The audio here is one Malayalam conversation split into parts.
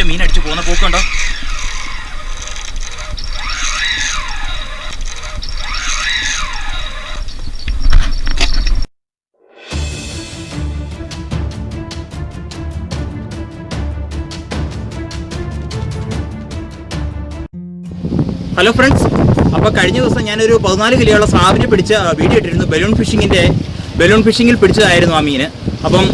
ഒറ്റ മീൻ അടിച്ച് പോകുന്ന പോക്കുണ്ടോ. ഹലോ ഫ്രണ്ട്സ്, അപ്പോൾ കഴിഞ്ഞ ദിവസം ഞാനൊരു 14 കിലോയുള്ള സ്രാവിനെ പിടിച്ച വീഡിയോ ഇട്ടിരുന്നു. ബലൂൺ ഫിഷിങ്ങിൽ പിടിച്ചതായിരുന്നു ആ മീൻ. അപ്പം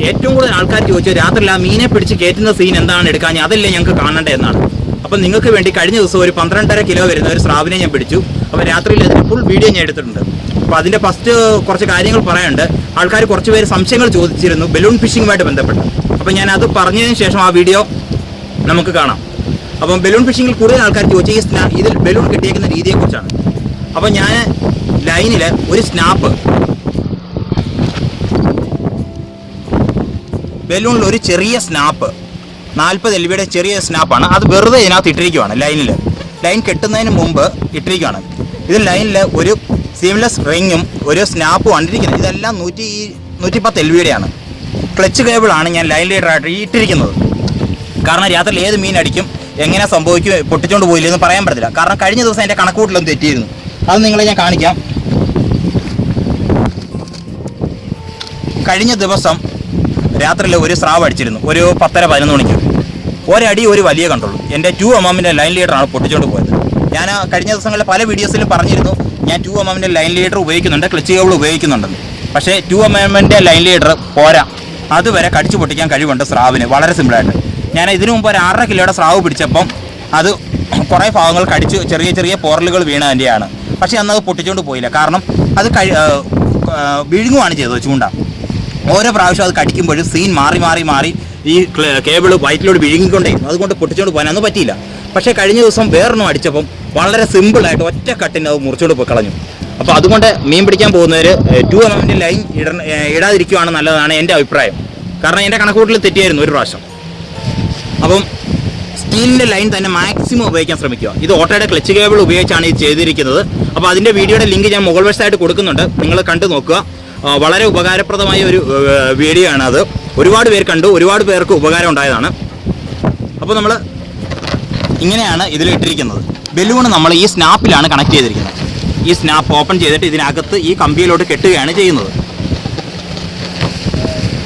ഏറ്റവും കൂടുതൽ ആൾക്കാർ ചോദിച്ചു രാത്രിയിൽ ആ മീനെ പിടിച്ച് കയറ്റുന്ന സീൻ എന്താണ് എടുക്കാൻ, അതല്ലേ ഞങ്ങൾക്ക് കാണേണ്ടത് എന്നാണ്. അപ്പം നിങ്ങൾക്ക് വേണ്ടി കഴിഞ്ഞ ദിവസം ഒരു 12.5 കിലോ വരുന്ന ഒരു സ്രാവിനെ ഞാൻ പിടിച്ചു. അപ്പോൾ രാത്രിയിൽ അതിൻ്റെ ഫുൾ വീഡിയോ ഞാൻ എടുത്തിട്ടുണ്ട്. അപ്പോൾ അതിൻ്റെ ഫസ്റ്റ് കുറച്ച് കാര്യങ്ങൾ പറയാനുണ്ട്. ആൾക്കാർ കുറച്ച് പേര് സംശയങ്ങൾ ചോദിച്ചിരുന്നു ബലൂൺ ഫിഷിങ്ങുമായിട്ട് ബന്ധപ്പെട്ട്. അപ്പോൾ ഞാൻ അത് പറഞ്ഞതിന് ശേഷം ആ വീഡിയോ നമുക്ക് കാണാം. അപ്പം ബലൂൺ ഫിഷിങ്ങിൽ കൂടുതൽ ആൾക്കാർ ചോദിച്ച ഇതിൽ ബലൂൺ കെട്ടിയേക്കുന്ന രീതിയെക്കുറിച്ചാണ്. അപ്പം ഞാൻ ലൈനിൽ ഒരു സ്നാപ്പ്, ബലൂണിൽ ഒരു ചെറിയ സ്നാപ്പ് 40 LB ചെറിയ സ്നാപ്പാണ്. അത് വെറുതെ ഇതിനകത്ത് ഇട്ടിരിക്കുകയാണ്. ലൈൻ കെട്ടുന്നതിന് മുമ്പ് ഇട്ടിരിക്കുകയാണ്. ഇത് ലൈനിൽ ഒരു സീംലെസ് റിങ്ങും ഒരു സ്നാപ്പും കണ്ടിരിക്കുന്നത്. ഇതെല്ലാം 110 LB ക്ലച്ച് കേബിളാണ് ഞാൻ ലൈൻ ലീഡറായിട്ട് ഇട്ടിരിക്കുന്നത്. കാരണം രാത്രി ഏത് മീൻ അടിക്കും, എങ്ങനെ സംഭവിക്കും, പൊട്ടിച്ചുകൊണ്ട് പോയില്ലെന്ന് പറയാൻ പറ്റില്ല. കാരണം കഴിഞ്ഞ ദിവസം എൻ്റെ കണക്കൂട്ടിലൊന്നും തെറ്റിയിരുന്നു. അത് നിങ്ങളെ ഞാൻ കാണിക്കാം. കഴിഞ്ഞ ദിവസം രാത്രിയിൽ ഒരു സ്രാവ് അടിച്ചിരുന്നു. ഒരു 10-11 മണിക്ക് ഒരടി ഒരു വലിയ കണ്ടുള്ളൂ. എൻ്റെ 2mm ലൈൻ ലീഡറാണ് പൊട്ടിച്ചുകൊണ്ട് പോയത്. ഞാൻ കഴിഞ്ഞ ദിവസങ്ങളിൽ പല വീഡിയോസിലും പറഞ്ഞിരുന്നു ഞാൻ 2mm ലൈൻ ലീഡർ ഉപയോഗിക്കുന്നുണ്ട്, ക്ലച്ച് കേബിൾ ഉപയോഗിക്കുന്നുണ്ടെന്ന്. പക്ഷേ 2mm ലൈൻ ലീഡർ പോരാ. അതുവരെ കടിച്ചു പൊട്ടിക്കാൻ കഴിവുണ്ട് സ്രാവിന്, വളരെ സിമ്പിളായിട്ട്. ഞാൻ ഇതിനു മുമ്പ് ഒരു 6.5 കിലോയുടെ സ്രാവ് പിടിച്ചപ്പം അത് കുറേ ഭാഗങ്ങൾ കടിച്ച് ചെറിയ പോറലുകൾ വീണതിൻ്റെയാണ്. പക്ഷേ അന്നത് പൊട്ടിച്ചുകൊണ്ട് പോയില്ല. കാരണം അത് വിഴുങ്ങുകയാണ് ചെയ്തത് ചൂണ്ട. ഓരോ പ്രാവശ്യം അത് കടിക്കുമ്പോഴും സീൻ മാറി ഈ കേബിൾ വയറ്റിലോട് വിഴുങ്ങിക്കൊണ്ടേയിരുന്നു. അതുകൊണ്ട് പൊട്ടിച്ചുകൊണ്ട് പോകാനൊന്നും പറ്റിയില്ല. പക്ഷേ കഴിഞ്ഞ ദിവസം വേറൊന്നും അടിച്ചപ്പം വളരെ സിമ്പിളായിട്ട് ഒറ്റ കട്ടിന് അത് മുറിച്ചുകൊണ്ട് പോയി കളഞ്ഞു. അപ്പോൾ അതുകൊണ്ട് മീൻ പിടിക്കാൻ പോകുന്നവർ 2mm ലൈൻ ഇടാതിരിക്കുകയാണ് നല്ലതാണ് എൻ്റെ അഭിപ്രായം. കാരണം എൻ്റെ കണക്കൂട്ടിൽ തെറ്റിയായിരുന്നു ഒരു പ്രാവശ്യം. അപ്പം സ്റ്റീലിൻ്റെ ലൈൻ തന്നെ മാക്സിമം ഉപയോഗിക്കാൻ ശ്രമിക്കുക. ഇത് ഓട്ടോയുടെ ക്ലച്ച് കേബിൾ ഉപയോഗിച്ചാണ് ഇത് ചെയ്തിരിക്കുന്നത്. അപ്പോൾ അതിൻ്റെ വീഡിയോയുടെ ലിങ്ക് ഞാൻ മുകൾ വശത്തായിട്ട് കൊടുക്കുന്നുണ്ട്, നിങ്ങൾ കണ്ടു നോക്കുക. വളരെ ഉപകാരപ്രദമായ ഒരു വീഡിയോ ആണ് അത്. ഒരുപാട് പേർ കണ്ടു, ഒരുപാട് പേർക്ക് ഉപകാരം ഉണ്ടായതാണ്. അപ്പോൾ നമ്മൾ ഇങ്ങനെയാണ് ഇതിലിട്ടിരിക്കുന്നത്. ബലൂൺ നമ്മൾ ഈ സ്നാപ്പിലാണ് കണക്ട് ചെയ്തിരിക്കുന്നത്. ഈ സ്നാപ്പ് ഓപ്പൺ ചെയ്തിട്ട് ഇതിനകത്ത് ഈ കമ്പിയിലോട്ട് കെട്ടുകയാണ് ചെയ്യുന്നത്.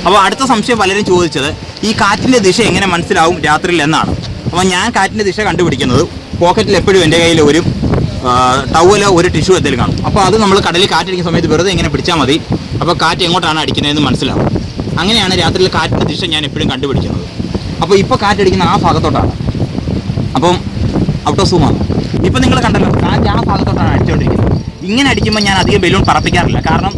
അപ്പോൾ അടുത്ത സംശയം പലരും ചോദിച്ചത് ഈ കാറ്റിൻ്റെ ദിശ എങ്ങനെ മനസ്സിലാവും രാത്രിയിൽ എന്നാണ്. അപ്പോൾ ഞാൻ കാറ്റിൻ്റെ ദിശ കണ്ടുപിടിക്കുന്നത് പോക്കറ്റിൽ എപ്പോഴും എൻ്റെ കയ്യിൽ ഒരു ടവലോ ഒരു ടിഷ്യൂ എന്തെങ്കിലും കാണും. അപ്പോൾ അത് നമ്മൾ കടലിൽ കാറ്റടിക്കുന്ന സമയത്ത് വെറുതെ ഇങ്ങനെ പിടിച്ചാൽ മതി. അപ്പോൾ കാറ്റ് എങ്ങോട്ടാണ് അടിക്കുന്നതെന്ന് മനസ്സിലാവും. അങ്ങനെയാണ് രാത്രിയിൽ കാറ്റിൻ്റെ ദിശ ഞാൻ എപ്പോഴും കണ്ടുപിടിക്കുന്നത്. അപ്പോൾ ഇപ്പോൾ കാറ്റടിക്കുന്ന ആ ഭാഗത്തോട്ടാണ്. അപ്പം ഔട്ട് ഓഫ് സൂമാണ്. ഇപ്പോൾ നിങ്ങൾ കണ്ടല്ലോ, കാറ്റ് ആ ഭാഗത്തോട്ടാണ് അടിച്ചുകൊണ്ടിരിക്കുന്നത്. ഇങ്ങനെ അടിക്കുമ്പോൾ ഞാൻ അധികം ബലൂൺ പറപ്പിക്കാറില്ല. കാരണം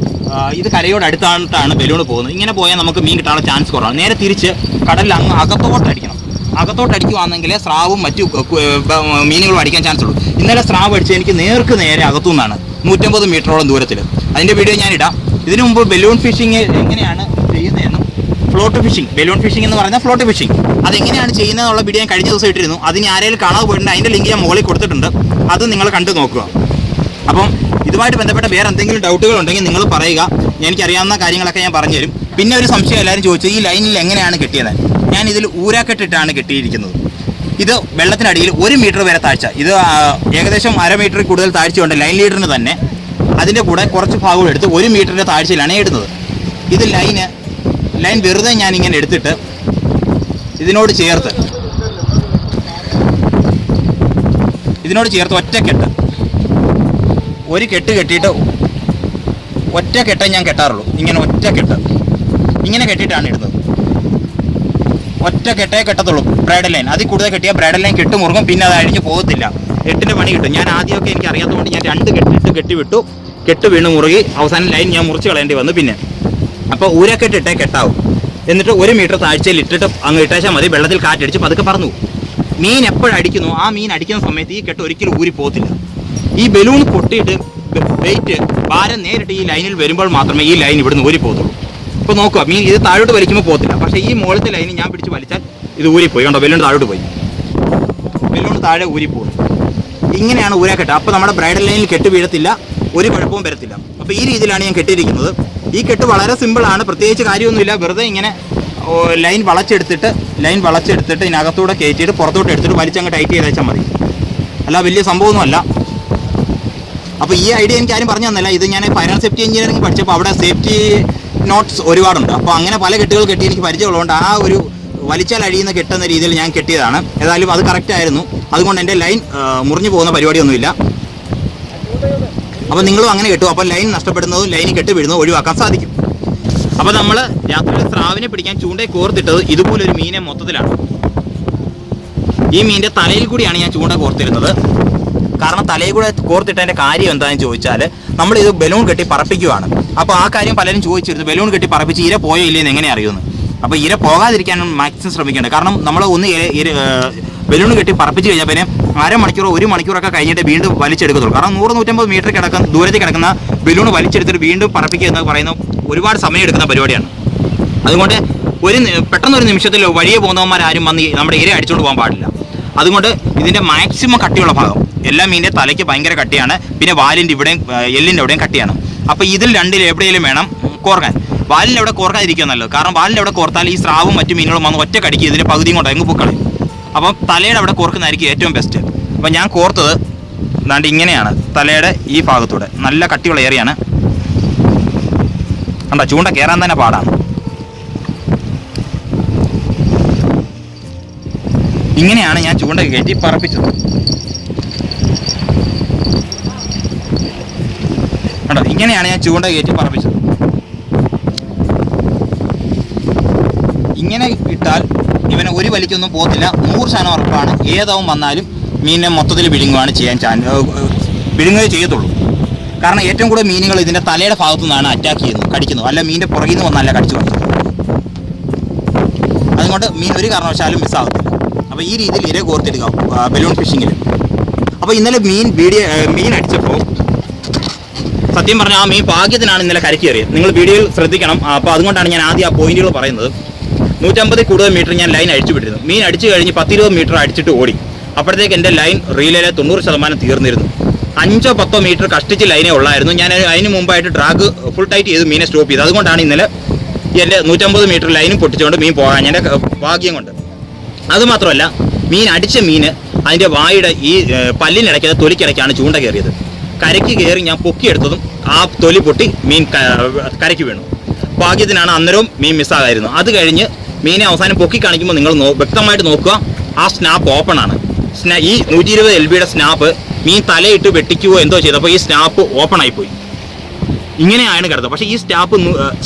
ഇത് കരയോട് അടുത്തായിട്ടാണ് ബലൂൺ പോകുന്നത്. ഇങ്ങനെ പോയാൽ നമുക്ക് മീൻ കിട്ടാനുള്ള ചാൻസ് കുറവാണ്. നേരെ തിരിച്ച് കടലിൽ അങ്ങ് അകത്തോട്ടടിക്കണം. അകത്തോട്ടടിക്കുകയാണെങ്കിൽ സ്രാവും മറ്റു മീനുകളും അടിക്കാൻ ചാൻസ് ഉള്ളൂ. ഇന്നലെ സ്രാവ് അടിച്ച് എനിക്ക് നേരെ അകത്തു നിന്നാണ് 150 മീറ്ററോളം ദൂരത്തിൽ. അതിൻ്റെ വീഡിയോ ഞാനിടാം. ഇതിനു മുമ്പ് ബലൂൺ ഫിഷിങ് എങ്ങനെയാണ് ചെയ്യുന്നതെന്നും ബലൂൺ ഫിഷിംഗ് എന്ന് പറഞ്ഞാൽ ഫ്ലോട്ട് ഫിഷിംഗ് അതെങ്ങനെയാണ് ചെയ്യുന്നതെന്നുള്ള വീഡിയോ ഞാൻ കഴിഞ്ഞ ദിവസം ഇട്ടിരുന്നു. അതിന് ആരെങ്കിലും കാണാതെ പോയിട്ടുണ്ട്, അതിൻ്റെ ലിങ്ക് ഞാൻ മുകളിൽ കൊടുത്തിട്ടുണ്ട്. അത് നിങ്ങൾ കണ്ടു നോക്കുക. അപ്പം ഇതുമായിട്ട് ബന്ധപ്പെട്ട വേറെ എന്തെങ്കിലും ഡൗട്ടുകൾ ഉണ്ടെങ്കിൽ നിങ്ങൾ പറയുക. എനിക്കറിയാവുന്ന കാര്യങ്ങളൊക്കെ ഞാൻ പറഞ്ഞുതരും. പിന്നെ ഒരു സംശയം എല്ലാവരും ചോദിച്ചു, ഈ ലൈനിൽ എങ്ങനെയാണ് കെട്ടിയത്? ഞാൻ ഇതിൽ ഊരാക്കെട്ടിട്ടാണ് കെട്ടിയിരിക്കുന്നത്. ഇത് വെള്ളത്തിനടിയിൽ 1 മീറ്റർ വരെ താഴ്ച. ഇത് ഏകദേശം 1/2 മീറ്ററിൽ കൂടുതൽ താഴ്ചയുണ്ട് ലൈൻ ലീഡറിന് തന്നെ. അതിൻ്റെ കൂടെ കുറച്ച് ഭാഗങ്ങൾ എടുത്ത് 1 മീറ്ററിൻ്റെ താഴ്ചയിലാണ് ഇടുന്നത്. ഇത് ലൈൻ വെറുതെ ഞാൻ ഇങ്ങനെ എടുത്തിട്ട് ഇതിനോട് ചേർത്ത് ഒറ്റക്കെട്ട് ഒരു കെട്ട് കെട്ടിയിട്ട് ഒറ്റ കെട്ടേ ഞാൻ കെട്ടാറുള്ളൂ. ഇങ്ങനെ കെട്ടിയിട്ടാണ് ഇടുന്നത്. ഒറ്റ കെട്ടേ കെട്ടത്തുള്ളൂ ബ്രൈഡൽ ലൈൻ. അതിൽ കൂടുതൽ കെട്ടിയാൽ ബ്രൈഡൽ ലൈൻ കെട്ട് മുറുകും, പിന്നെ അത് അഴിഞ്ഞ് പോകത്തില്ല. 8ൻ്റെ പണി കിട്ടും. ഞാൻ ആദ്യമൊക്കെ എനിക്ക് അറിയാത്തതുകൊണ്ട് ഞാൻ 2 കെട്ടിവിട്ടു. കെട്ട് വീണ് മുറുകി അവസാനം ലൈൻ ഞാൻ മുറിച്ച് കളയേണ്ടി വന്നു. പിന്നെ അപ്പോൾ ഊരക്കെട്ടിട്ടേ കെട്ടാവും. എന്നിട്ട് 1 മീറ്റർ താഴ്ചയിൽ ഇട്ടിട്ട് അങ്ങ് ഇട്ടേച്ചാൽ മതി. വെള്ളത്തിൽ കാറ്റടിച്ച് പതുക്കെ പറന്നു. മീൻ എപ്പോഴടിക്കുന്നു ആ മീൻ അടിക്കുന്ന സമയത്ത് ഈ കെട്ട് ഒരിക്കലും ഊരി പോകത്തില്ല. ഈ ബലൂൺ പൊട്ടിയിട്ട് വെയിറ്റ് ഭാരം നേരിട്ട് ഈ ലൈനിൽ വരുമ്പോൾ മാത്രമേ ഈ ലൈൻ ഇവിടുന്ന് ഊരി പോകത്തുള്ളൂ. ഇപ്പോൾ നോക്കുക, മീൻ ഇത് താഴോട്ട് വലിക്കുമ്പോൾ പോകത്തില്ല. പക്ഷേ ഈ മുകളിലത്തെ ലൈൻ ഞാൻ പിടിച്ച് വലിച്ചാൽ ഇത് ഊരിപ്പോയി. കണ്ടോ, ബലൂൺ താഴോട്ട് പോയി. ബലൂൺ താഴെ ഊരിപ്പോകും. ഇങ്ങനെയാണ് ഊരാക്കെട്ട്. അപ്പോൾ നമ്മുടെ ബ്രൈഡൽ ലൈനിൽ കെട്ട് വീഴത്തില്ല, ഒരു കുഴപ്പവും വരത്തില്ല. അപ്പോൾ ഈ രീതിയിലാണ് ഞാൻ കെട്ടിയിരിക്കുന്നത്. ഈ കെട്ട് വളരെ സിമ്പിളാണ്, പ്രത്യേകിച്ച് കാര്യമൊന്നുമില്ല. വെറുതെ ഇങ്ങനെ ലൈൻ വളച്ചെടുത്തിട്ട് ഇതിനകത്തൂടെ കയറ്റിയിട്ട് പുറത്തോട്ട് എടുത്തിട്ട് വലിച്ചങ്ങ് ടൈറ്റ് ചെയ്ത് വെച്ചാൽ മതി. അല്ല വലിയ സംഭവമൊന്നുമല്ല. അപ്പോൾ ഈ ഐഡിയ എനിക്ക് ആരും പറഞ്ഞു തന്നില്ല. ഇത് ഞാൻ ഫയർ ആൻഡ് സേഫ്റ്റി എഞ്ചിനീയറിംഗ് പഠിച്ചപ്പോൾ അവിടെ സേഫ്റ്റി നോട്ട്സ് ഒരുപാടുണ്ട്. അപ്പോൾ അങ്ങനെ പല കെട്ടുകൾ കെട്ടി എനിക്ക് പരിചയമുള്ളതുകൊണ്ട് ആ ഒരു വലിച്ചാൽ അഴിയുന്ന കെട്ടുന്ന രീതിയിൽ ഞാൻ കെട്ടിയതാണ്. ഏതായാലും അത് കറക്റ്റ് ആയിരുന്നു. അതുകൊണ്ട് എൻ്റെ ലൈൻ മുറിഞ്ഞു പോകുന്ന പരിപാടിയൊന്നുമില്ല. അപ്പോൾ നിങ്ങളും അങ്ങനെ കെട്ടും. അപ്പോൾ ലൈൻ നഷ്ടപ്പെടുന്നതും ലൈൻ കെട്ട് വീഴുന്നതും ഒഴിവാക്കാൻ സാധിക്കും. അപ്പോൾ നമ്മൾ രാത്രിയിൽ സ്രാവിനെ പിടിക്കാൻ ചൂണ്ടയെ കോർത്തിട്ടത് ഇതുപോലൊരു മീനെ മൊത്തത്തിലാണ്. ഈ മീനിൻ്റെ തലയിൽ കൂടിയാണ് ഞാൻ ചൂണ്ട കോർത്തിരുന്നത്. കാരണം തലയിൽ കൂടെ കോർത്തിട്ടതിൻ്റെ കാര്യം എന്താണെന്ന് ചോദിച്ചാൽ നമ്മളിത് ബലൂൺ കെട്ടി പറപ്പിക്കുകയാണ്. അപ്പോൾ ആ കാര്യം പലരും ചോദിച്ചിരുന്നു, ബലൂൺ കെട്ടി പറപ്പിച്ച് ഇര പോയോ ഇല്ലേന്ന് എങ്ങനെ അറിയുമെന്ന്. അപ്പോൾ ഇര പോകാതിരിക്കാനും മാക്സിമം ശ്രമിക്കേണ്ടത്. കാരണം നമ്മൾ ഒന്ന് ബലൂൺ കെട്ടി പറപ്പിച്ച് കഴിഞ്ഞാൽ പിന്നെ അരമണിക്കൂറോ 1 മണിക്കൂറൊക്കെ കഴിഞ്ഞിട്ട് വീണ്ടും വലിച്ചെടുക്കത്തുള്ളൂ. കാരണം 100-150 മീറ്റർ ദൂരത്തിൽ കിടക്കുന്ന ബലൂൺ വലിച്ചെടുത്തിട്ട് വീണ്ടും പറപ്പിക്കുക എന്ന് പറയുന്ന ഒരുപാട് സമയം എടുക്കുന്ന പരിപാടിയാണ്. അതുകൊണ്ട് പെട്ടെന്നൊരു നിമിഷത്തിൽ വഴിയെ പോകുന്നവന്മാരും വന്ന് നമ്മുടെ ഇര അടിച്ചുകൊണ്ട് പോകാൻ പാടില്ല. അതുകൊണ്ട് ഇതിൻ്റെ മാക്സിമം കട്ടിയുള്ള ഭാഗം എല്ലാ മീനിൻ്റെ തലയ്ക്ക് ഭയങ്കര കട്ടിയാണ്. പിന്നെ വാലിൻ്റെ ഇവിടെയും എല്ലിൻ്റെ അവിടെയും കട്ടിയാണ്. അപ്പോൾ ഇതിൽ രണ്ടിൽ എവിടെയെങ്കിലും വേണം കോർക്കാൻ. വാലിൻ്റെ അവിടെ കോർക്കാതിരിക്കുക നല്ലത്. കാരണം വാലിൻ്റെ അവിടെ കോർത്താൽ ഈ സ്രാവും മറ്റു മീനുകളും വന്ന് ഒറ്റ കടിക്ക് ഇതിൻ്റെ പകുതിയും കൊണ്ട് അങ്ങ് പൂക്കളയും. അപ്പം തലയുടെ അവിടെ കോർക്കുന്നതായിരിക്കും ഏറ്റവും ബെസ്റ്റ്. അപ്പം ഞാൻ കോർത്തത് എന്താണ്ട് ഇങ്ങനെയാണ്. തലയുടെ ഈ ഭാഗത്തൂടെ നല്ല കട്ടിയുള്ള ഏറിയാണ്. കണ്ടോ, ചൂണ്ട കയറാൻ തന്നെ പാടാണ്. ഇങ്ങനെയാണ് ഞാൻ ചൂണ്ട കയറ്റി പറപ്പിച്ചത്. കണ്ടോ, ഇങ്ങനെയാണ് ഞാൻ ചൂണ്ട കയറ്റി പറപ്പിച്ചത്. ഇങ്ങനെ ഇട്ടാൽ ഇവനെ ഒരു വലിക്കൊന്നും പോകത്തില്ല. 100% ഉറപ്പാണ്. ഏതാവും വന്നാലും മീനിനെ മൊത്തത്തിൽ വിഴുങ്ങുകയാണ് വിഴുങ്ങുകയേ ചെയ്യത്തുള്ളൂ. കാരണം ഏറ്റവും കൂടുതൽ മീനുകൾ ഇതിൻ്റെ തലയുടെ ഭാഗത്തു നിന്നാണ് അറ്റാക്ക് ചെയ്യുന്നത്, കടിക്കുന്നത്. അല്ല മീനിൻ്റെ പുറകിൽ നിന്ന് വന്നല്ല കടിച്ചു കളയുന്നത്. അതുകൊണ്ട് മീൻ ഒരു കാരണവശാലും മിസ്സാകത്തില്ല. അപ്പോൾ ഈ രീതിയിൽ ഇര കോർത്തിടുക ബലൂൺ ഫിഷിങ്ങിൽ. അപ്പോൾ ഇന്നലെ മീൻ അടിച്ചപ്പോൾ സത്യം പറഞ്ഞാൽ ആ മീൻ ഭാഗ്യത്തിനാണ് ഇന്നലെ കരക്കേറിയത്. നിങ്ങൾ വീഡിയോയിൽ ശ്രദ്ധിക്കണം. അപ്പോൾ അതുകൊണ്ടാണ് ഞാൻ ആദ്യം ആ പോയിന്റുകൾ പറയുന്നത്. 150 കൂടുതൽ മീറ്റർ ഞാൻ ലൈൻ അടിച്ചു വിട്ടിരുന്നു. മീൻ അടിച്ചു കഴിഞ്ഞ് 10-20 മീറ്റർ അടിച്ചിട്ട് ഓടി. അപ്പോഴത്തേക്ക് എൻ്റെ ലൈൻ റീലിലെ 90% തീർന്നിരുന്നു. 5-10 മീറ്റർ കഷ്ടിച്ച് ലൈനേ ഉള്ളായിരുന്നു. ഞാൻ അതിന് മുമ്പായിട്ട് ഡ്രാഗ് ഫുൾ ടൈറ്റ് ചെയ്ത് മീനെ സ്റ്റോപ്പ് ചെയ്തു. അതുകൊണ്ടാണ് ഇന്നലെ എൻ്റെ 150 മീറ്റർ ലൈനും പൊട്ടിച്ചുകൊണ്ട് മീൻ പോകാൻ എൻ്റെ ഭാഗ്യം കൊണ്ട്. അതുമാത്രമല്ല, മീൻ അടിച്ച മീന് അതിൻ്റെ വായുടെ ഈ പല്ലിനിടയ്ക്ക് തൊലിക്കിടയ്ക്കാണ് ചൂണ്ട കയറിയത്. കരയ്ക്ക് കയറി ഞാൻ പൊക്കിയെടുത്തതും ആ തൊലി പൊട്ടി മീൻ കരയ്ക്ക് വീണു. ഭാഗ്യത്തിനാണ് അന്നേരവും മീൻ മിസ്സാകായിരുന്നു. അത് കഴിഞ്ഞ് മീനെ അവസാനം പൊക്കി കാണിക്കുമ്പോൾ നിങ്ങൾ വ്യക്തമായിട്ട് നോക്കുക, ആ സ്നാപ്പ് ഓപ്പൺ ആണ്. ഈ 120 LBയുടെ സ്നാപ്പ് മീൻ തലയിട്ട് വെട്ടിക്കുകയോ എന്തോ ചെയ്തപ്പോൾ ഈ സ്നാപ്പ് ഓപ്പൺ ആയിപ്പോയി. ഇങ്ങനെയാണ് കിടന്നത്. പക്ഷേ ഈ സ്നാപ്പ്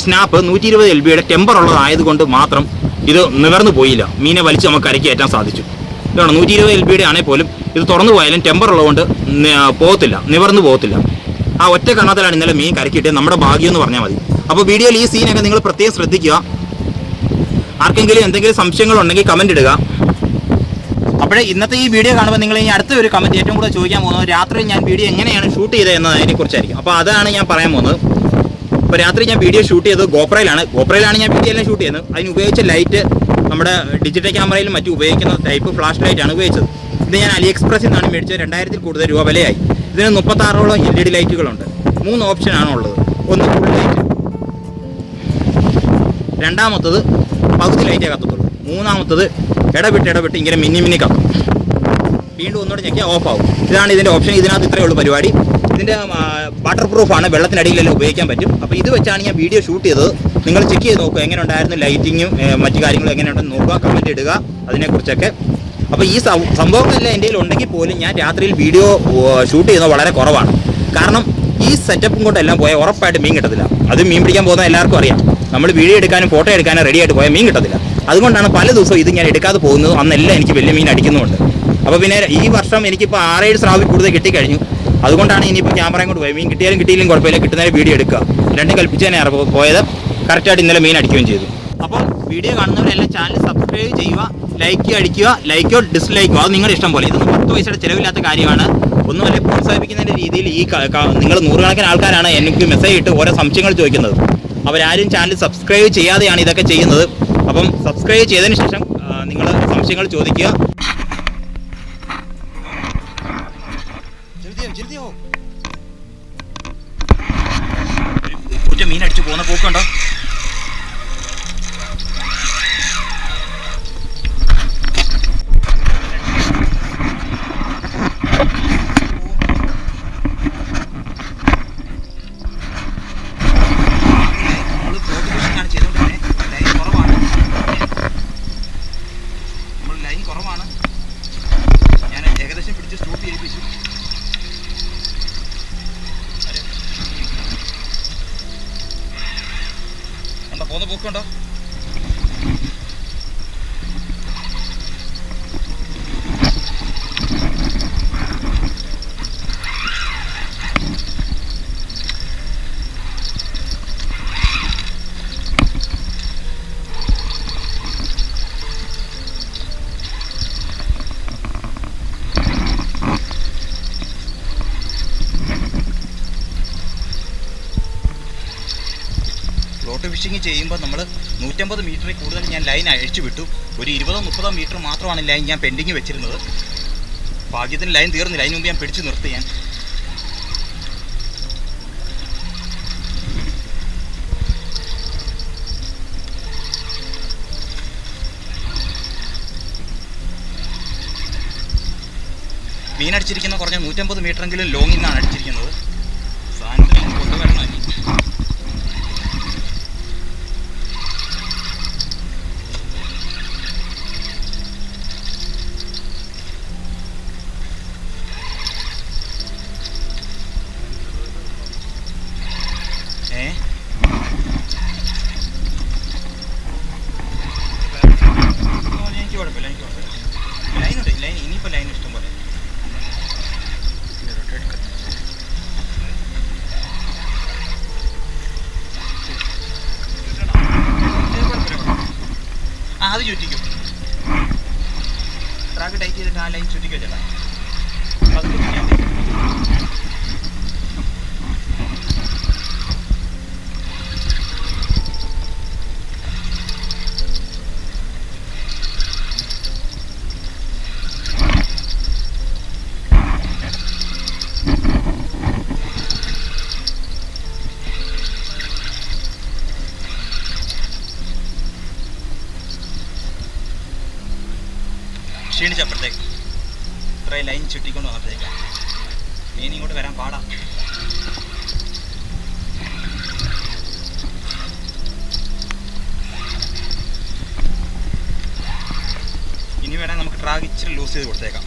120 LBയുടെ ടെമ്പർ ഉള്ളതായതുകൊണ്ട് മാത്രം ഇത് നിവർന്നു പോയില്ല. മീനെ വലിച്ച് നമുക്ക് കരയ്ക്ക് കയറ്റാൻ സാധിച്ചു. ഇതാണ് 120 LBയുടെ ആണെങ്കിൽ പോലും ഇത് തുറന്നു പോയാലും ടെമ്പർ ഉള്ളതുകൊണ്ട് പോകത്തില്ല, നിവർന്നു പോകത്തില്ല. ആ ഒറ്റ കാരണത്തിലാണ് ഇന്നലെ മീൻ കരക്കിയിട്ട് നമ്മുടെ ഭാഗ്യം എന്ന് പറഞ്ഞാൽ മതി. അപ്പോൾ വീഡിയോയിൽ ഈ സീനൊക്കെ നിങ്ങൾ പ്രത്യേകം ശ്രദ്ധിക്കുക. ആർക്കെങ്കിലും എന്തെങ്കിലും സംശയങ്ങളുണ്ടെങ്കിൽ കമൻറ്റ് ഇടുക. അപ്പോഴേ ഇന്നത്തെ ഈ വീഡിയോ കാണുമ്പോൾ നിങ്ങൾ ഇനി അടുത്ത ഒരു കമൻറ്റ് ഏറ്റവും കൂടുതൽ ചോദിക്കാൻ പോകുന്നത് രാത്രി ഞാൻ വീഡിയോ എങ്ങനെയാണ് ഷൂട്ട് ചെയ്തത് എന്നതിനെക്കുറിച്ചായിരിക്കും. അപ്പോൾ അതാണ് ഞാൻ പറയാൻ പോകുന്നത്. അപ്പോൾ രാത്രി ഞാൻ വീഡിയോ ഷൂട്ട് ചെയ്തത് ഗോപ്രയിലാണ് ഞാൻ വീഡിയോ എല്ലാം ഷൂട്ട് ചെയ്യുന്നത്. അതിന് ഉപയോഗിച്ച ലൈറ്റ് നമ്മുടെ ഡിജിറ്റൽ ക്യാമറയിലും മറ്റും ഉപയോഗിക്കുന്ന ടൈപ്പ് ഫ്ലാഷ് ലൈറ്റാണ് ഉപയോഗിച്ചത്. ഇത് ഞാൻ AliExpress നിന്നാണ് മേടിച്ചത്. 2000-ൽ കൂടുതൽ രൂപ വിലയായി. ഇതിന് 36ഓളം LED ലൈറ്റുകളുണ്ട്. 3 ഓപ്ഷനാണ് ഉള്ളത്. ഒന്ന് ഫുൾ ലൈറ്റ്, രണ്ടാമത്തത് പകുതി ലൈറ്റേ കത്തത്തുള്ളൂ, മൂന്നാമത്തത് ഇടവിട്ട് ഇങ്ങനെ മിന്നി കത്തും. വീണ്ടും ഒന്നുകൂടെ ഞെക്കിയാൽ ഓഫ് ആവും. ഇതാണ് ഇതിൻ്റെ ഓപ്ഷൻ. ഇതിനകത്ത് ഇത്രയേ ഉള്ളൂ പരിപാടി. ഇതിൻ്റെ വാട്ടർ പ്രൂഫാണ്, വെള്ളത്തിനടിയിലെല്ലാം ഉപയോഗിക്കാൻ പറ്റും. അപ്പോൾ ഇത് വെച്ചാണ് ഞാൻ വീഡിയോ ഷൂട്ട് ചെയ്തത്. നിങ്ങൾ ചെക്ക് ചെയ്ത് നോക്കുക എങ്ങനെ ഉണ്ടായിരുന്നു, ലൈറ്റിങ്ങും മറ്റു കാര്യങ്ങളും എങ്ങനെയുണ്ടെന്ന് നോക്കുക, കമൻറ്റ് ഇടുക അതിനെക്കുറിച്ചൊക്കെ. അപ്പോൾ ഈ സംഭവങ്ങളെല്ലാം എൻ്റെ കയ്യിൽ ഉണ്ടെങ്കിൽ പോലും ഞാൻ രാത്രിയിൽ വീഡിയോ ഷൂട്ട് ചെയ്യുന്നത് വളരെ കുറവാണ്. കാരണം ഈ സെറ്റപ്പും കൊണ്ടെല്ലാം പോയാൽ ഉറപ്പായിട്ട് മീൻ കിട്ടത്തില്ല. അത് മീൻ പിടിക്കാൻ പോകുന്ന എല്ലാവർക്കും അറിയാം. നമ്മൾ വീഡിയോ എടുക്കാനും ഫോട്ടോ എടുക്കാനും റെഡി ആയിട്ട് പോയാൽ മീൻ കിട്ടത്തില്ല. അതുകൊണ്ടാണ് പല ദിവസവും ഇത് ഞാൻ എടുക്കാതെ പോകുന്നത്. അന്നെല്ലാം എനിക്ക് വലിയ മീൻ അടിക്കുന്നുമുണ്ട്. അപ്പോൾ പിന്നെ ഈ വർഷം എനിക്കിപ്പോൾ 6-7 സ്രാവിൽ കൂടുതൽ കിട്ടിക്കഴിഞ്ഞു. അതുകൊണ്ടാണ് ഇനിയിപ്പോൾ ക്യാമറയും കൊണ്ട് പോയത്. മീൻ കിട്ടിയാലും കിട്ടിയില്ലെങ്കിൽ കുഴപ്പമില്ല, കിട്ടുന്നതിന് വീഡിയോ എടുക്കുക. രണ്ടും കൽപ്പിച്ച് തന്നെയാണ് പോയത്. കറക്റ്റായിട്ട് ഇന്നലെ മീൻ അടിക്കുകയും ചെയ്തു. അപ്പോൾ വീഡിയോ കാണുന്നവരെല്ലാം ചാനൽ സബ്സ്ക്രൈബ് ചെയ്യുക, ലൈക്കോ ഡിസ്ലൈക്കോ അത് നിങ്ങളുടെ ഇഷ്ടം പോലെ. ഇതൊന്നും 10 പൈസയുടെ ചിലവില്ലാത്ത കാര്യമാണ്. ഒന്നുമല്ല, പ്രോത്സാഹിപ്പിക്കുന്നതിൻ്റെ രീതിയിൽ നിങ്ങൾ 100 കണക്കിന് ആൾക്കാരാണ് എനിക്ക് മെസ്സേജ് ഇട്ട് ഓരോ സംശയങ്ങൾ ചോദിക്കുന്നത്. അവരാരും ചാനൽ സബ്സ്ക്രൈബ് ചെയ്യാതെയാണ് ഇതൊക്കെ ചെയ്യുന്നത്. അപ്പം സബ്സ്ക്രൈബ് ചെയ്തതിന് ശേഷം നിങ്ങൾ സംശയങ്ങൾ ചോദിക്കുക. മീൻ അടിച്ചു പോകുന്ന പോക്കുണ്ടോ? മീൻ കുറവാണ്. ഞാൻ ഏകദേശം പിടിച്ച് സ്റ്റോപ്പ് ചെയ്യിപ്പിച്ചു. കണ്ടോ പോകുന്ന പോക്കുണ്ടോ? ഫ്ലോട്ട് ഫിഷിങ് ചെയ്യുമ്പോൾ നമ്മൾ 150 മീറ്ററിൽ കൂടുതൽ ഞാൻ ലൈൻ അഴിച്ചു വിട്ടു. ഒരു 20-30 മീറ്റർ മാത്രമാണ് ലൈൻ ഞാൻ പെൻഡിങ് വെച്ചിരുന്നത്. ഭാഗ്യത്തിന് ലൈൻ തീർന്നില്ല. അതിന് മുമ്പ് ഞാൻ പിടിച്ചു നിർത്തി. ഞാൻ മീൻ അടിച്ചിരിക്കുന്ന കുറഞ്ഞ 150 മീറ്ററെങ്കിലും ലോങ്ങിൽ നിന്നാണ് അടിച്ചിരിക്കുന്നത്. സാധനത്തിൽ കൊണ്ടുവരണം. എനിക്ക് കുഴപ്പമില്ല. ലൈനുണ്ട്. ഇനിയിപ്പോൾ ലൈൻ ഇഷ്ടം പോലെ. അത് ചുറ്റിക്കും. ട്രാക്ക് ടൈറ്റ് ചെയ്തിട്ട് ആ ലൈൻ ചുറ്റിക്കോ ചേട്ടാ. അത് ചുറ്റിക്കാൻ ക്ഷീണിച്ചപ്പോഴത്തേക്ക് ഇത്രയും ലൈൻ ചുറ്റിക്കൊണ്ട് വന്നപ്പോഴത്തേക്കാണ് മീൻ ഇങ്ങോട്ട് വരാൻ പാടാ. ഇനി വേണം നമുക്ക് ഡ്രാഗ് ഇച്ചിരി ലൂസ് ചെയ്ത് കൊടുത്തേക്കാം.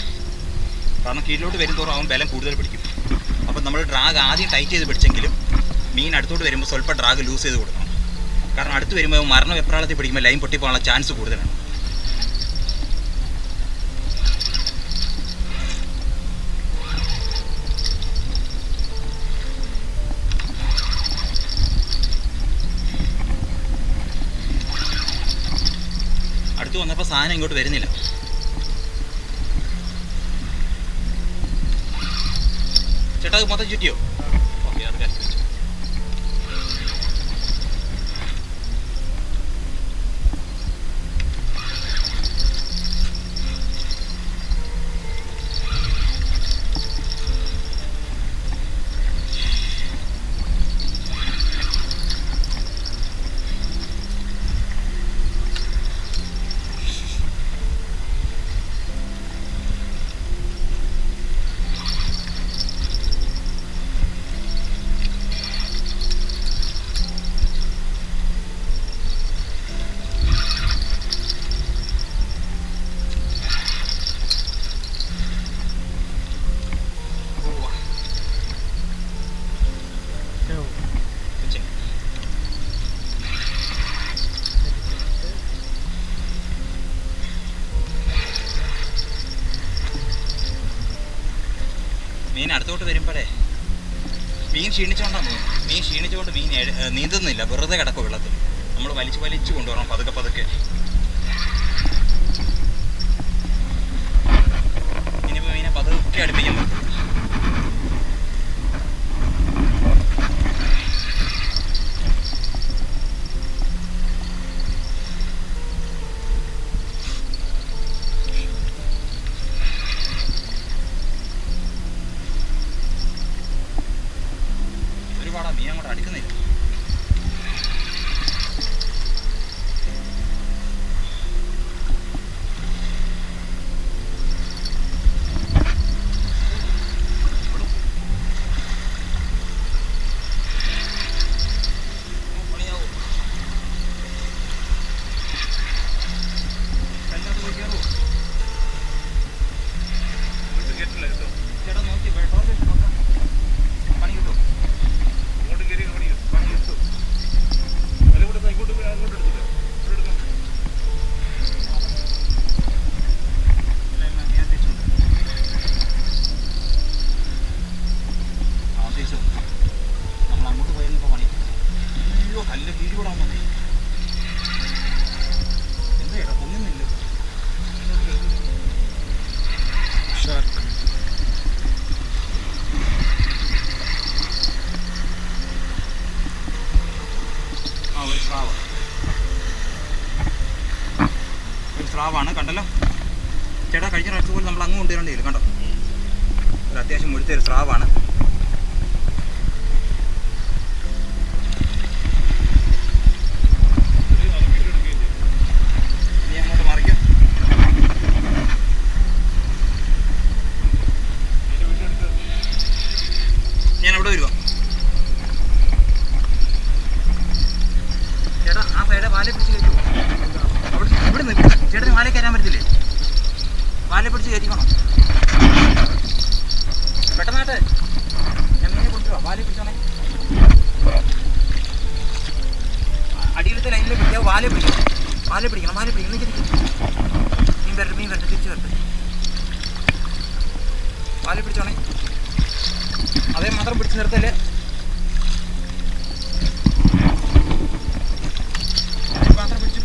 കാരണം കീഴിലോട്ട് വരുന്തോറും അവൻ ബലം കൂടുതൽ പിടിക്കും. അപ്പം നമ്മൾ ഡ്രാഗ് ആദ്യം ടൈറ്റ് ചെയ്ത് പിടിച്ചെങ്കിലും മീൻ അടുത്തോട്ട് വരുമ്പോൾ സ്വല്പം ഡ്രാഗ് ലൂസ് ചെയ്ത് കൊടുക്കണം. കാരണം അടുത്ത് വരുമ്പോൾ മരണ വെപ്രാളത്തിൽ പിടിക്കുമ്പോൾ ലൈൻ പൊട്ടിപ്പോകാനുള്ള ചാൻസ് കൂടുതലാണ്. അടുത്ത് വന്നപ്പോൾ സാധനം ഇങ്ങോട്ട് വരുന്നില്ല. ചേട്ടാ അത് മൊത്തം ചുറ്റിയോ? ഓക്കെ, അത് കരച്ച് വെച്ചു. മീൻ അടുത്തോട്ട് വരുമ്പോഴേ മീൻ ക്ഷീണിച്ചുകൊണ്ടാണ് മീൻ ക്ഷീണിച്ചുകൊണ്ട് മീൻ നീന്തുന്നില്ല, വെറുതെ കിടക്കും വെള്ളത്തിൽ. നമ്മൾ വലിച്ചു കൊണ്ടുവരണം പതുക്കെ പതുക്കെ. ഇനിയിപ്പോൾ മീനെ പതുക്കെ അടുപ്പിക്കാൻ പറ്റും. മീൻ അങ്ങോട്ട് അടുക്കുന്നില്ല. ചേട്ടാ കഴിഞ്ഞ പ്രാവശ്യം പോലെ നമ്മൾ അങ്ങ് കൊണ്ടുവരേണ്ടി വരും. കണ്ടോ, ഒരു അത്യാവശ്യം മുഴുത്തൊരു സ്രാവാണ്. ഇനി അങ്ങോട്ട് മറിക്കും. ഞാൻ അവിടെ വരുവാ. ചേട്ടാ ആ സൈഡ് വാലെ പിടിച്ച് കയറ്റുമോ? അവിടെ ഇവിടെ നിന്ന് ചേട്ടന് വാലെ കയറ്റാൻ പറ്റത്തില്ലേ? വാലെ പിടിച്ച് കയറ്റിക്കോണം പെട്ടെന്നായിട്ട്. ഞാൻ മീനെ കൊടുത്തുവാ, വാലെ പിടിച്ചോണേ. അടിയിലത്തെ ലൈനിൽ പിടിക്കുക, വാലെ പിടിക്കണം. വാലെ പിടിക്കണം, വാലെ പിടിക്കണം. മീൻ വരട്ടെ തിരിച്ച് വരട്ടെ. വാലെ പിടിച്ചോണേ. അതേ മാത്രം പിടിച്ച് നിർത്തല്ലേ. മാത്രം പിടിച്ച്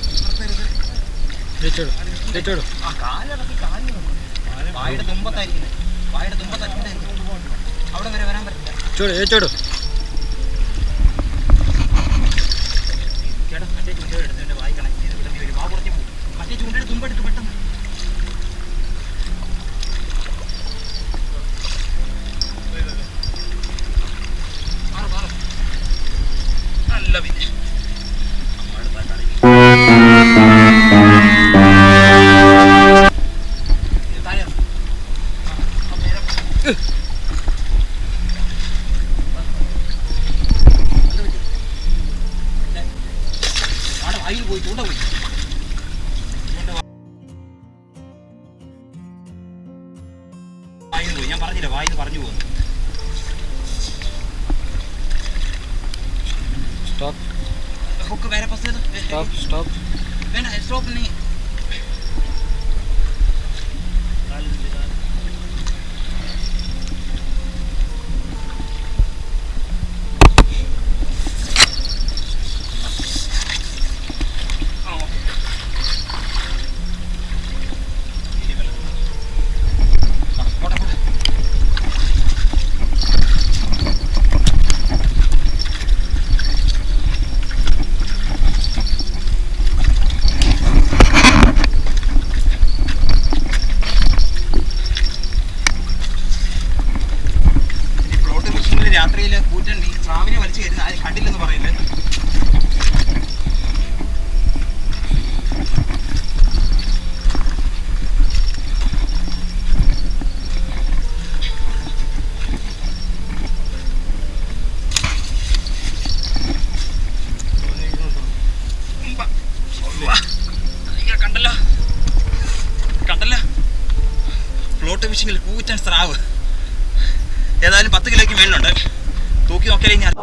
നിർത്തരുത്. ആ കാലിറക്കി, വായുടെ തുമ്പത്തായിരിക്കുന്നത്. വായുടെ തുമ്പത്തായിരിക്കും. അവിടെ വരെ വരാൻ പറ്റില്ല. ചേട്ടാ മറ്റേ ചൂണ്ട എടുത്ത് എൻ്റെ വായി കണക്ട് ചെയ്ത് വിടേണ്ടി വരും. വാ കുറച്ച് പോകും. മറ്റേ ചൂണ്ടയുടെ തുമ്പെടുത്ത് പെട്ടെന്ന്. നല്ല പിന്നെ വായിൽ പോയി ചൂണ്ട പോയി. വായിന്ന് പോയി. ഞാൻ പറഞ്ഞില്ല, വായിന്ന് പറഞ്ഞു പോകുന്നു. ഹുക്ക് വേറെ പസ് സ്റ്റോപ്പ് വേണ്ട, സ്റ്റോപ്പ് नहीं. രാത്രിയിൽ കൂറ്റൻ ഈ സ്രാവിനെ വലിച്ചു കയറ്റുന്ന ആരും കണ്ടില്ലെന്ന് പറയില്ലേ. കണ്ടല്ലോ ഫ്ലോട്ട് ഫിഷിങ്ങിൽ കൂറ്റൻ സ്രാവ്. ഏതായാലും 10 കിലോയ്ക്ക് മേളിലുണ്ട്. തൂക്കി നോക്കിയാലേ ഞാൻ